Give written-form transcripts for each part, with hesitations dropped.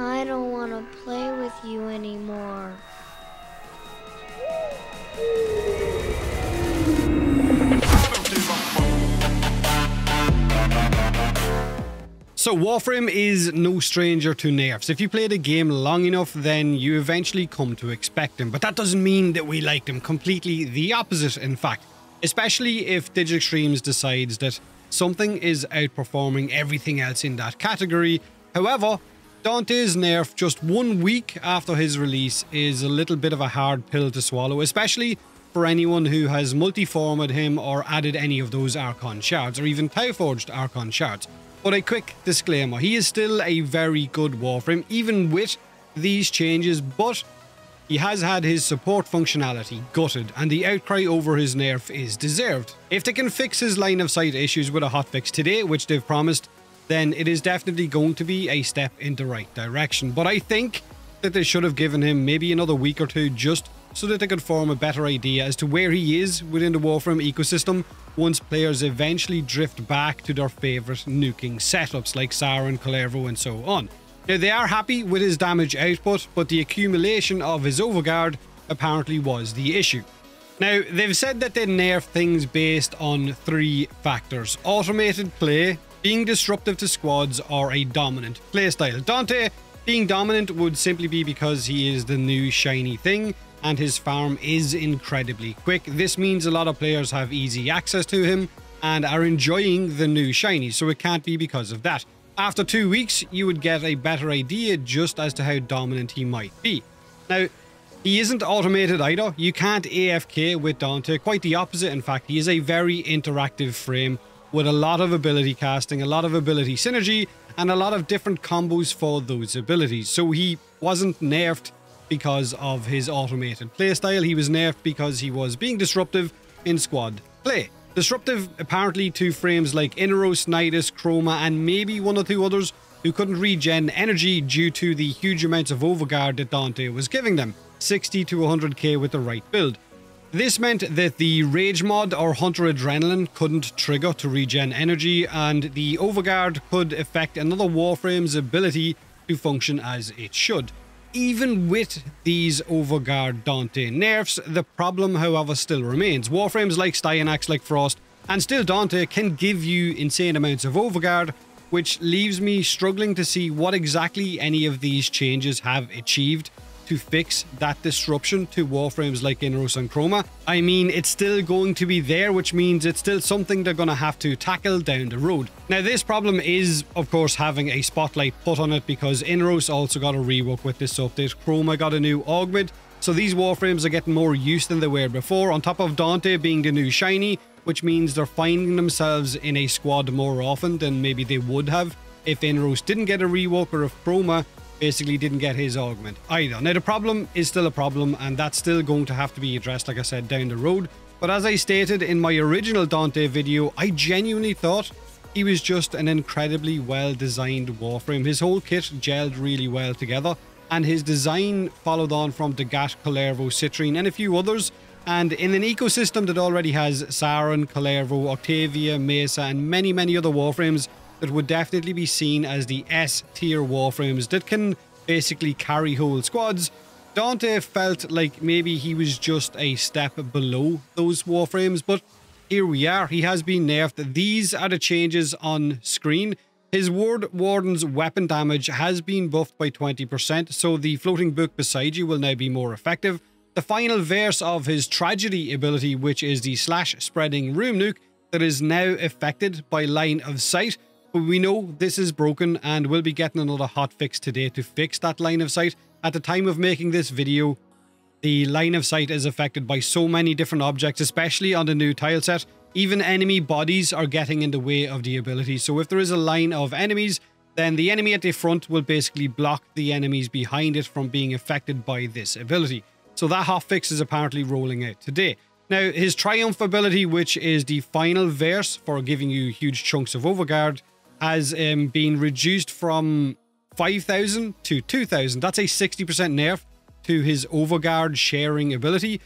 I don't want to play with you anymore. So Warframe is no stranger to nerfs. If you play the game long enough, then you eventually come to expect them. But that doesn't mean that we like them. Completely the opposite, in fact. Especially if Digixtremes decides that something is outperforming everything else in that category. However, Dante's nerf just 1 week after his release is a little bit of a hard pill to swallow, especially for anyone who has multi-formed him or added any of those Archon shards, or even Tau-forged Archon shards. But a quick disclaimer, he is still a very good Warframe, even with these changes, but he has had his support functionality gutted, and the outcry over his nerf is deserved. If they can fix his line of sight issues with a hotfix today, which they've promised, then it is definitely going to be a step in the right direction. But I think that they should have given him maybe another week or two just so that they could form a better idea as to where he is within the Warframe ecosystem once players eventually drift back to their favourite nuking setups like Siren, Killrude and so on. Now, they are happy with his damage output, but the accumulation of his overguard apparently was the issue. Now, they've said that they nerf things based on 3 factors: automated play, being disruptive to squads, or a dominant playstyle. Dante being dominant would simply be because he is the new shiny thing, and his farm is incredibly quick. This means a lot of players have easy access to him and are enjoying the new shiny, so it can't be because of that. After 2 weeks, you would get a better idea just as to how dominant he might be. Now, he isn't automated either. You can't AFK with Dante. Quite the opposite, in fact. He is a very interactive frame with a lot of ability casting, a lot of ability synergy, and a lot of different combos for those abilities. So he wasn't nerfed because of his automated playstyle. He was nerfed because he was being disruptive in squad play. Disruptive apparently to frames like Inneros, Nidus, Chroma, and maybe 1 or 2 others who couldn't regen energy due to the huge amounts of overguard that Dante was giving them, 60 to 100k with the right build. This meant that the Rage mod or Hunter Adrenaline couldn't trigger to regen energy, and the overguard could affect another Warframe's ability to function as it should. Even with these overguard Dante nerfs, the problem, however, still remains. Warframes like Styanax, like Frost, and still Dante can give you insane amounts of overguard, which leaves me struggling to see what exactly any of these changes have achieved to fix that disruption to Warframes like Inneros and Chroma. I mean, it's still going to be there, which means it's still something they're going to have to tackle down the road. Now, this problem is, of course, having a spotlight put on it because Inneros also got a rework with this update. Chroma got a new augment, so these Warframes are getting more use than they were before, on top of Dante being the new shiny, which means they're finding themselves in a squad more often than maybe they would have if Inneros didn't get a rework, or if Chroma basically didn't get his augment either. Now, the problem is still a problem, and that's still going to have to be addressed, like I said, down the road. But as I stated in my original Dante video, I genuinely thought he was just an incredibly well-designed Warframe. His whole kit gelled really well together, and his design followed on from Dagat, Killrude, Citrine, and a few others. And in an ecosystem that already has Siren, Killrude, Octavia, Mesa, and many, many other Warframes that would definitely be seen as the S-tier Warframes that can basically carry whole squads, Dante felt like maybe he was just a step below those Warframes, but here we are. He has been nerfed. These are the changes on screen. His Ward Warden's weapon damage has been buffed by 20%, so the floating book beside you will now be more effective. The final verse of his Tragedy ability, which is the slash-spreading room nuke, that is now affected by line of sight. But we know this is broken, and we'll be getting another hotfix today to fix that line of sight. At the time of making this video, the line of sight is affected by so many different objects, especially on the new tile set. Even enemy bodies are getting in the way of the ability. So if there is a line of enemies, then the enemy at the front will basically block the enemies behind it from being affected by this ability. So that hotfix is apparently rolling out today. Now, his Triumph ability, which is the final verse for giving you huge chunks of overguard, has been reduced from 5,000 to 2,000. That's a 60% nerf to his overguard sharing ability.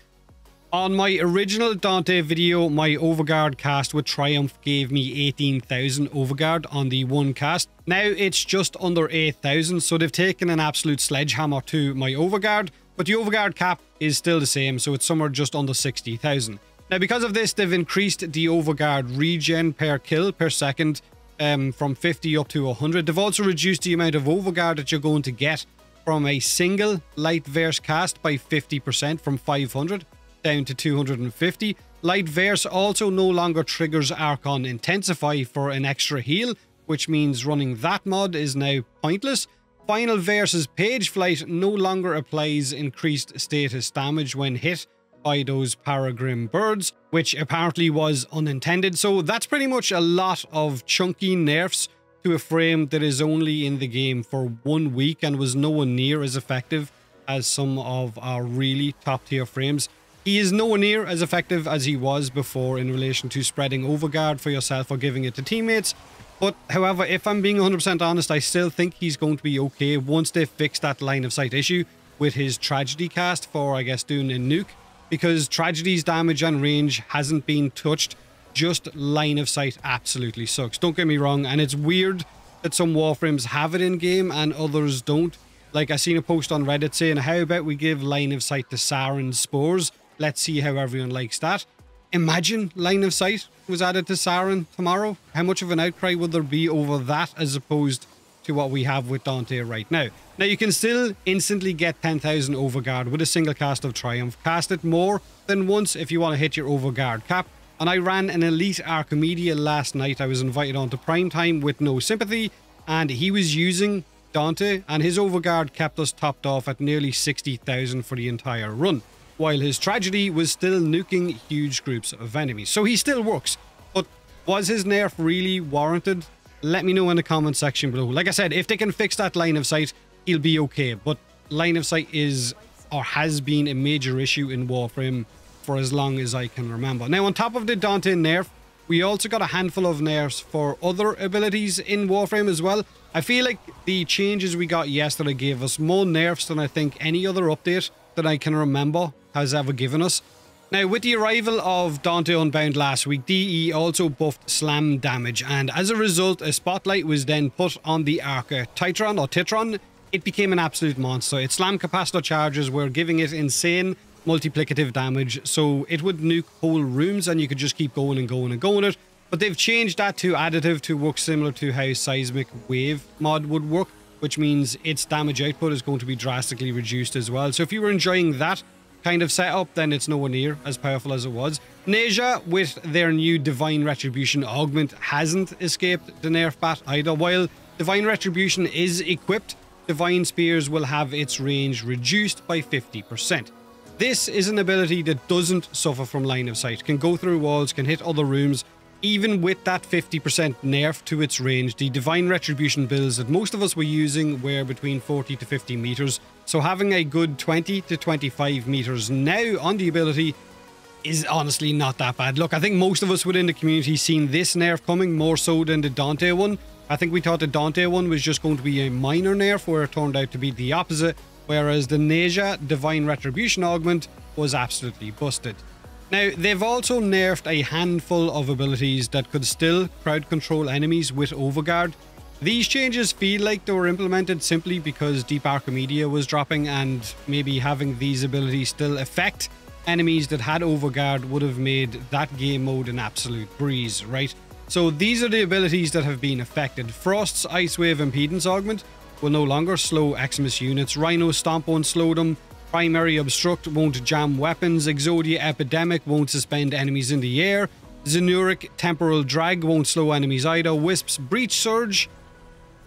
On my original Dante video, my overguard cast with Triumph gave me 18,000 overguard on the one cast. Now it's just under 8,000, so they've taken an absolute sledgehammer to my overguard, but the overguard cap is still the same, so it's somewhere just under 60,000. Now because of this, they've increased the overguard regen per kill per second from 50 up to 100. They've also reduced the amount of overguard that you're going to get from a single light verse cast by 50% from 500 down to 250. Light verse also no longer triggers Archon Intensify for an extra heal, which means running that mod is now pointless. Final versus Page Flight no longer applies increased status damage when hit by those Paragrim birds, which apparently was unintended. So that's pretty much a lot of chunky nerfs to a frame that is only in the game for 1 week and was nowhere near as effective as some of our really top tier frames. He is nowhere near as effective as he was before in relation to spreading overguard for yourself or giving it to teammates. But however, if I'm being 100% honest, I still think he's going to be okay once they fix that line of sight issue with his tragedy cast for, I guess, doing a nuke. Because tragedy's damage and range hasn't been touched, just line of sight absolutely sucks. Don't get me wrong, and it's weird that some Warframes have it in game and others don't. Like I seen a post on Reddit saying, how about we give line of sight to Saren's spores? Let's see how everyone likes that. Imagine line of sight was added to Saren tomorrow. How much of an outcry would there be over that as opposed to what we have with Dante right now? Now you can still instantly get 10,000 overguard with a single cast of Triumph. Cast it more than once if you want to hit your overguard cap. And I ran an elite Archimedia last night. I was invited onto prime time with no sympathy, and he was using Dante, and his overguard kept us topped off at nearly 60,000 for the entire run, while his tragedy was still nuking huge groups of enemies. So he still works, but was his nerf really warranted? Let me know in the comment section below. Like I said, if they can fix that line of sight, he'll be okay, but line of sight is or has been a major issue in Warframe for as long as I can remember. Now on top of the Dante nerf, we also got a handful of nerfs for other abilities in Warframe as well. I feel like the changes we got yesterday gave us more nerfs than I think any other update that I can remember has ever given us. Now, with the arrival of Dante Unbound last week, DE also buffed slam damage, and as a result, a spotlight was then put on the Arca Titron or Titron. It became an absolute monster. Its slam capacitor charges were giving it insane multiplicative damage, so it would nuke whole rooms and you could just keep going and going and going it. But they've changed that to additive to work similar to how Seismic Wave mod would work, which means its damage output is going to be drastically reduced as well. So if you were enjoying that kind of setup, then it's nowhere near as powerful as it was. Neja, with their new Divine Retribution augment, hasn't escaped the nerf bat either. While Divine Retribution is equipped, Divine Spears will have its range reduced by 50%. This is an ability that doesn't suffer from line of sight, can go through walls, can hit other rooms. Even with that 50% nerf to its range, the Divine Retribution builds that most of us were using were between 40 to 50 meters. So having a good 20 to 25 meters now on the ability is honestly not that bad. Look, I think most of us within the community seen this nerf coming more so than the Dante one. I think we thought the Dante one was just going to be a minor nerf, where it turned out to be the opposite, whereas the Neja Divine Retribution augment was absolutely busted. Now, they've also nerfed a handful of abilities that could still crowd control enemies with overguard. These changes feel like they were implemented simply because Deep Archimedia was dropping, and maybe having these abilities still affect enemies that had overguard would have made that game mode an absolute breeze, right? So these are the abilities that have been affected. Frost's Ice Wave Impedance augment will no longer slow Eximus units. Rhino Stomp won't slow them. Primary Obstruct won't jam weapons. Exodia Epidemic won't suspend enemies in the air. Zenuric Temporal Drag won't slow enemies either. Wisp's Breach Surge,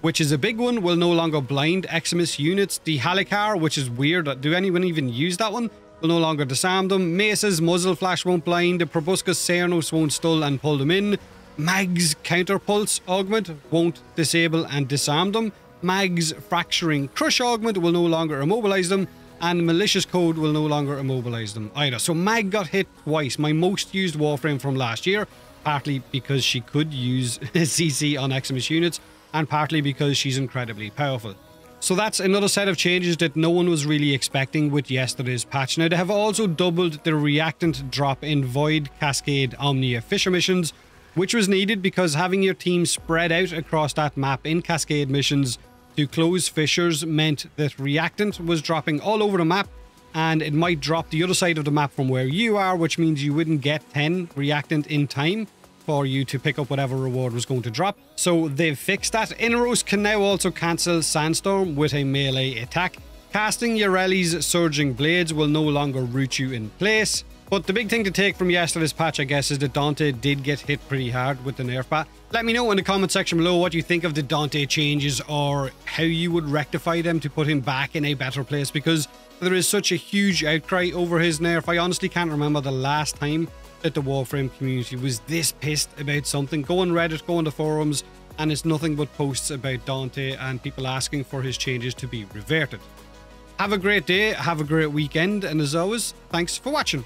which is a big one, will no longer blind Eximus units. The Halicar, which is weird, do anyone even use that one? Will no longer disarm them. Mace's Muzzle Flash won't blind. The Proboscis Cernos won't stun and pull them in. Mag's Counter Pulse augment won't disable and disarm them. Mag's Fracturing Crush augment will no longer immobilize them, and Malicious Code will no longer immobilize them either. So Mag got hit twice, my most used Warframe from last year, partly because she could use CC on Eximus units, and partly because she's incredibly powerful. So that's another set of changes that no one was really expecting with yesterday's patch. Now, they have also doubled the reactant drop in Void, Cascade, Omnia Fisher missions, which was needed because having your team spread out across that map in Cascade missions to close fissures meant that reactant was dropping all over the map, and it might drop the other side of the map from where you are, which means you wouldn't get 10 reactant in time for you to pick up whatever reward was going to drop. So they've fixed that. Inros can now also cancel Sandstorm with a melee attack. Casting Yareli's Surging Blades will no longer root you in place. But the big thing to take from yesterday's patch, I guess, is that Dante did get hit pretty hard with the nerf bat. Let me know in the comment section below what you think of the Dante changes, or how you would rectify them to put him back in a better place, because there is such a huge outcry over his nerf. I honestly can't remember the last time that the Warframe community was this pissed about something. Go on Reddit, go on the forums, and it's nothing but posts about Dante and people asking for his changes to be reverted. Have a great day, have a great weekend, and as always, thanks for watching.